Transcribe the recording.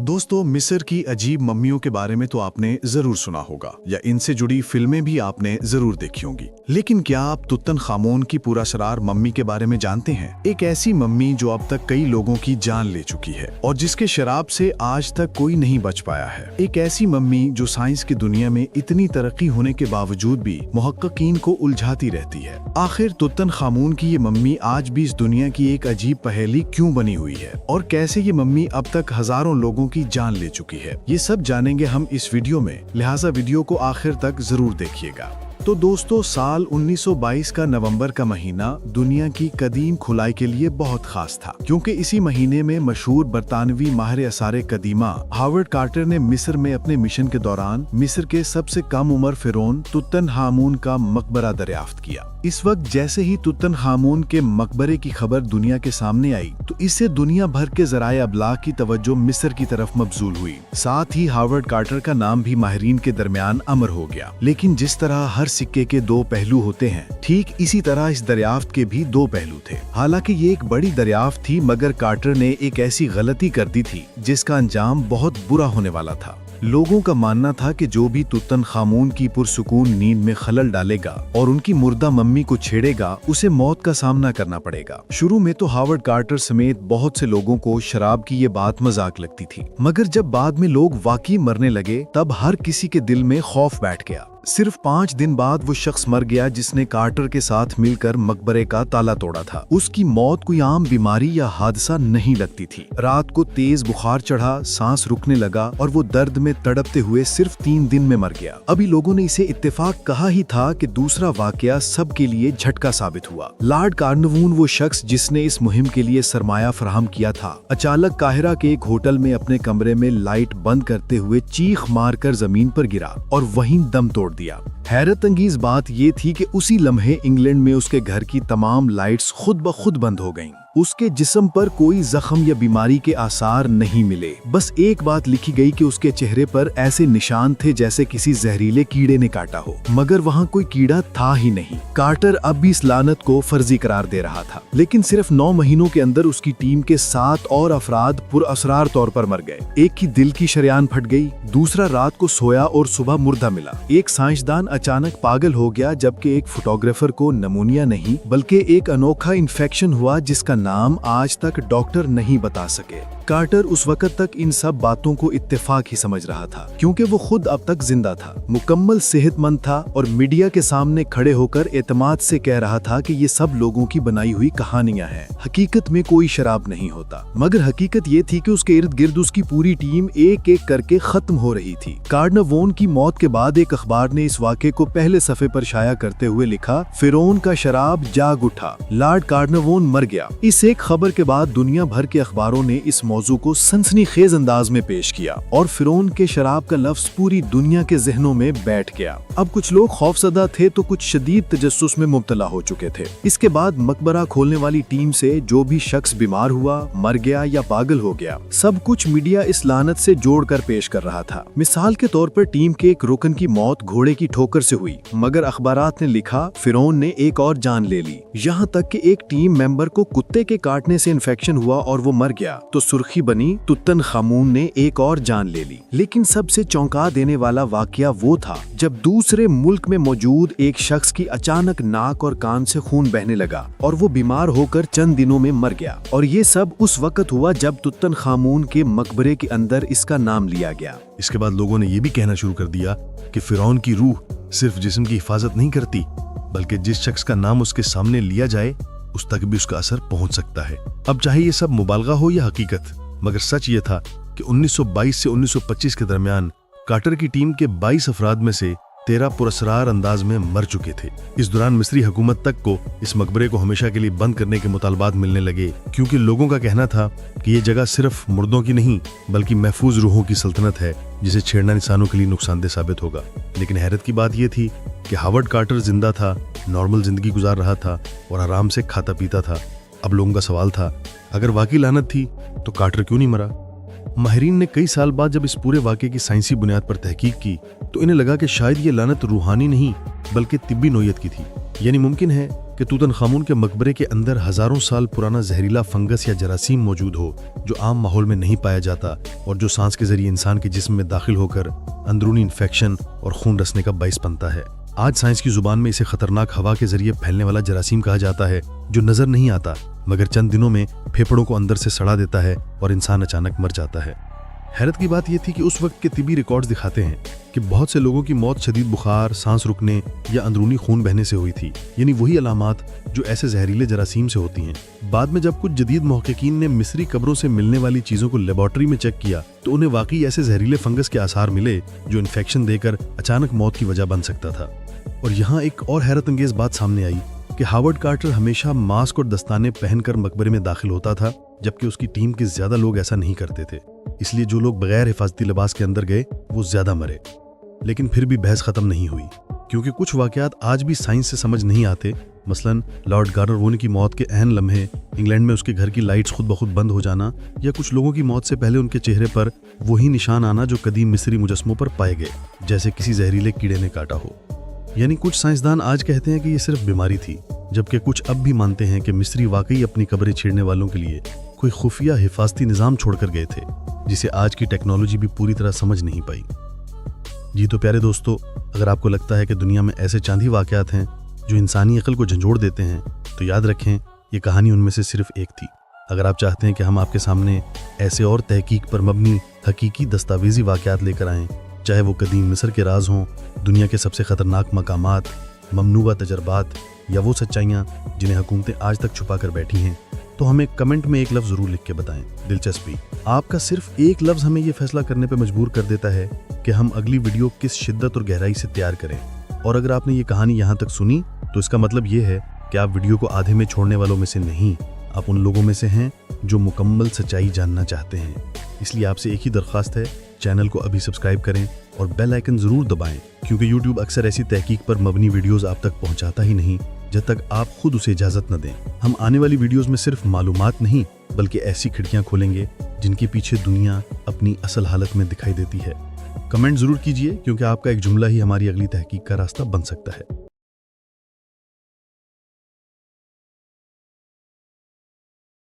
दोस्तों, मिस्र की अजीब मम्मियों के बारे में तो आपने जरूर सुना होगा या इनसे जुड़ी फिल्में भी आपने जरूर देखी होंगी। लेकिन क्या आप तुतनखामून की पुरअसरार मम्मी के बारे में जानते हैं? एक ऐसी मम्मी जो अब तक कई लोगों की जान ले चुकी है और जिसके शराब से आज तक कोई नहीं बच पाया है। एक ऐसी मम्मी जो साइंस की दुनिया में इतनी तरक्की होने के बावजूद भी मुहक्किकीन को उलझाती रहती है। आखिर तुतनखामून की ये मम्मी आज भी इस दुनिया की एक अजीब पहेली क्यों बनी हुई है और कैसे ये मम्मी अब तक हजारों लोगों की जान ले चुकी है, ये सब जानेंगे हम इस वीडियो में। लिहाजा वीडियो को आखिर तक जरूर देखिएगा। तो दोस्तों, साल 1922 का नवंबर का महीना दुनिया की कदीम खुलाई के लिए बहुत खास था, क्योंकि इसी महीने में मशहूर बरतानवी माहिर असारे कदीमा हावर्ड कार्टर ने मिस्र में अपने मिशन के दौरान मिस्र के सबसे कम उम्र फिरौन तुतनखामून का मकबरा दरियाफ्त किया। इस वक्त जैसे ही तुतनखामून के मकबरे की खबर दुनिया के सामने आई तो इससे दुनिया भर के ज़राए अबलाग की तवज्जो मिस्र की तरफ मबजूल हुई। साथ ही हावर्ड कार्टर का नाम भी माहिरीन के दरमियान अमर हो गया। लेकिन जिस तरह हर सिक्के के दो पहलू होते हैं, ठीक इसी तरह इस दरियाफ्त के भी दो पहलू थे। हालांकि ये एक बड़ी दरियाफ्त थी, मगर कार्टर ने एक ऐसी गलती कर दी थी जिसका अंजाम बहुत बुरा होने वाला था। लोगों का मानना था कि जो भी तुतनखामून की पुरसुकून नींद में खलल डालेगा और उनकी मुर्दा मम्मी को छेड़ेगा, उसे मौत का सामना करना पड़ेगा। शुरू में तो हावर्ड कार्टर समेत बहुत से लोगों को शराब की ये बात मजाक लगती थी, मगर जब बाद में लोग वाकई मरने लगे तब हर किसी के दिल में खौफ बैठ गया। सिर्फ 5 दिन बाद वो शख्स मर गया जिसने कार्टर के साथ मिलकर मकबरे का ताला तोड़ा था। उसकी मौत कोई आम बीमारी या हादसा नहीं लगती थी। रात को तेज बुखार चढ़ा, सांस रुकने लगा और वो दर्द में तड़पते हुए सिर्फ 3 दिन में मर गया। अभी लोगों ने इसे इत्तेफाक कहा ही था कि दूसरा वाकया सबके लिए झटका साबित हुआ। लॉर्ड कार्नवून, वो शख्स जिसने इस मुहिम के लिए सरमाया फराहम किया था, अचानक काहिरा के एक होटल में अपने कमरे में लाइट बंद करते हुए चीख मारकर जमीन पर गिरा और वहीं दम तोड़ दिया। हैरत अंगेज बात ये थी कि उसी लम्हे इंग्लैंड में उसके घर की तमाम लाइट्स खुद ब खुद बंद हो गईं। उसके जिस्म पर कोई जख्म या बीमारी के आसार नहीं मिले। बस एक बात लिखी गई कि उसके चेहरे पर ऐसे निशान थे जैसे किसी जहरीले कीड़े ने काटा हो, मगर वहाँ कोई कीड़ा था ही नहीं। कार्टर अब भी इस लानत को फर्जी करार दे रहा था, लेकिन सिर्फ 9 महीनों के अंदर उसकी टीम के 7 और अफराद पुरअसरार तौर पर मर गए। एक की दिल की शरेयान फट गई, दूसरा रात को सोया और सुबह मुर्दा मिला। एक साइंसदान अचानक पागल हो गया, जबकि एक फोटोग्राफर को नमूनिया नहीं बल्कि एक अनोखा इन्फेक्शन हुआ जिसका नाम आज तक डॉक्टर नहीं बता सके। कार्टर उस वक्त तक इन सब बातों को इत्तेफाक ही समझ रहा था, क्योंकि वो खुद अब तक जिंदा था, मुकम्मल सेहतमंद था और मीडिया के सामने खड़े होकर एतमाद से कह रहा था कि ये सब लोगों की बनाई हुई कहानियां हैं, हकीकत में कोई शराब नहीं होता। मगर हकीकत ये थी कि उसके इर्द गिर्द उसकी पूरी टीम एक एक करके खत्म हो रही थी। कार्नवून की मौत के बाद एक अखबार ने इस वाक़े को पहले सफ़े पर शाया करते हुए लिखा, फिरौन का शराब जाग उठा, लॉर्ड कार्नवून मर गया। इस एक खबर के बाद दुनिया भर के अखबारों ने इस मौजू को सनसनीखेज अंदाज में पेश किया और फिरौन के शराब का लफ्ज पूरी दुनिया के जहनों में बैठ गया। अब कुछ लोग खौफजदा थे तो कुछ शदीद तजस्सुस में मुब्तला हो चुके थे। इसके बाद मकबरा खोलने वाली टीम से जो भी शख्स बीमार हुआ, मर गया या पागल हो गया, सब कुछ मीडिया इस लानत से जोड़कर पेश कर रहा था। मिसाल के तौर पर टीम के एक रुकन की मौत घोड़े की ठोकर से हुई, मगर अखबारात ने लिखा फिरौन ने एक और जान ले ली। यहाँ तक कि एक टीम मेंबर को कुत्ते के काटने से इन्फेक्शन हुआ और वो मर गया, तो सुर्खी बनी तुतनखामून ने एक और जान ले ली। लेकिन सबसे चौंका देने वाला वाकया वो था जब दूसरे मुल्क में मौजूद एक शख्स की अचानक नाक और कान से खून बहने लगा और वो बीमार होकर चंद दिनों में मर गया। और ये सब उस वक्त हुआ जब तुतनखामून के मकबरे के अंदर इसका नाम लिया गया। इसके बाद लोगों ने ये भी कहना शुरू कर दिया कि फिरौन की रूह सिर्फ जिस्म की हिफाजत नहीं करती, बल्कि जिस शख्स का नाम उसके सामने लिया जाए उस तक भी उसका असर पहुंच सकता है। अब चाहे ये सब मुबालगा हो या हकीकत, मगर सच ये था कि 1922 से 1925 के दरमियान कार्टर की टीम के 22 अफराद में से 13 पुरअसरार अंदाज में मर चुके थे। इस दौरान मिस्री हुकूमत तक को इस मकबरे को हमेशा के लिए बंद करने के मुतालबात मिलने लगे, क्योंकि लोगों का कहना था कि ये जगह सिर्फ मुर्दों की नहीं बल्कि महफूज रूहों की सल्तनत है, जिसे छेड़ना इंसानों के लिए नुकसानदेह साबित होगा। लेकिन हैरत की बात यह थी कि हावर्ड कार्टर जिंदा था, नॉर्मल जिंदगी गुजार रहा था और आराम से खाता पीता था। अब लोगों का सवाल था, अगर वाकई लानत थी तो कार्टर क्यों नहीं मरा? माहिरीन ने कई साल बाद जब इस पूरे वाक़े की साइंसी बुनियाद पर तहकीक की तो इन्हें लगा कि शायद ये लानत रूहानी नहीं बल्कि तिब्बी नोयत की थी। यानी मुमकिन है کہ توتن खामून के मकबरे के अंदर हजारों साल पुराना जहरीला फंगस या जरासीम मौजूद हो जो आम माहौल में नहीं पाया जाता और जो सांस के जरिए इंसान के जिस्म में दाखिल होकर अंदरूनी इन्फेक्शन और खून रसने का बाइस बनता है। आज साइंस की जुबान में इसे खतरनाक हवा के जरिए फैलने वाला जरासीम कहा जाता है, जो नजर नहीं आता मगर चंद दिनों में फेफड़ों को अंदर से सड़ा देता है और इंसान अचानक मर जाता है। हैरत की बात यह थी कि उस वक्त के तिबी रिकॉर्ड्स दिखाते हैं कि बहुत से लोगों की मौत शदीद बुखार, सांस रुकने या अंदरूनी खून बहने से हुई थी, यानी वही अलामात जो ऐसे जहरीले जरासीम से होती हैं। बाद में जब कुछ जदीद मुहक्किकीन ने मिस्री कब्रों से मिलने वाली चीजों को लेबोरेटरी में चेक किया तो उन्हें वाकई ऐसे जहरीले फंगस के आसार मिले जो इन्फेक्शन देकर अचानक मौत की वजह बन सकता था। और यहाँ एक और हैरत अंगेज बात सामने आई कि हावर्ड कार्टर हमेशा मास्क और दस्ताने पहनकर मकबरे में दाखिल होता था, जबकि उसकी टीम के ज्यादा लोग ऐसा नहीं करते थे। इसलिए जो लोग बगैर हिफाजती लिबास के अंदर गए वो ज्यादा मरे। लेकिन फिर भी बहस खत्म नहीं हुई, क्योंकि कुछ वाकयात आज भी साइंस से समझ नहीं आते। मसलन लॉर्ड गार्नरवोन की मौत के अहम लम्हे, इंग्लैंड में उसके घर की लाइट्स खुद ब खुद बंद हो जाना, या कुछ लोगों की मौत से पहले उनके चेहरे पर वही निशान आना जो कदीम मिस्री मुजस्मों पर पाए गए, जैसे किसी जहरीले कीड़े ने काटा हो। यानी कुछ साइंसदान आज कहते हैं कि ये सिर्फ बीमारी थी, जबकि कुछ अब भी मानते हैं कि मिस्री वाकई अपनी कब्रें छेड़ने वालों के लिए कोई खुफिया हिफाजती निज़ाम छोड़कर गए थे, जिसे आज की टेक्नोलॉजी भी पूरी तरह समझ नहीं पाई। जी तो प्यारे दोस्तों, अगर आपको लगता है कि दुनिया में ऐसे चांदी वाकयात हैं जो इंसानी अक्ल को झंझोड़ देते हैं, तो याद रखें ये कहानी उनमें से सिर्फ एक थी। अगर आप चाहते हैं कि हम आपके सामने ऐसे और तहकीक पर मबनी हकीकी दस्तावेजी वाकयात लेकर आएँ, चाहे वो कदीम मिस्र के राज हों, दुनिया के सबसे ख़तरनाक मकामात, ममनूआ तजर्बात या वो सच्चाइयाँ जिन्हें हुकूमतें आज तक छुपा कर बैठी हैं, तो हमें कमेंट में एक लफ्ज़ ज़रूर लिख के बताएं। दिलचस्पी, आपका सिर्फ एक लफ्ज़ हमें ये फैसला करने पर मजबूर कर देता है कि हम अगली वीडियो किस शिद्दत और गहराई से तैयार करें। और अगर आपने ये कहानी यहाँ तक सुनी तो इसका मतलब ये है कि आप वीडियो को आधे में छोड़ने वालों में से नहीं, आप उन लोगों में से हैं जो मुकम्मल सच्चाई जानना चाहते हैं। इसलिए आपसे एक ही दरख्वास्त है, चैनल को अभी सब्सक्राइब करें और बेल आइकन ज़रूर दबाएं, क्योंकि यूट्यूब अक्सर ऐसी तहकीक पर मबनी वीडियोज़ आप तक पहुँचाता ही नहीं जब तक आप खुद उसे इजाज़त न दें। हम आने वाली वीडियोस में सिर्फ मालूमात नहीं बल्कि ऐसी खिड़कियां खोलेंगे जिनके पीछे दुनिया अपनी असल हालत में दिखाई देती है। कमेंट ज़रूर कीजिए, क्योंकि आपका एक जुमला ही हमारी अगली तहकीक का रास्ता बन सकता है।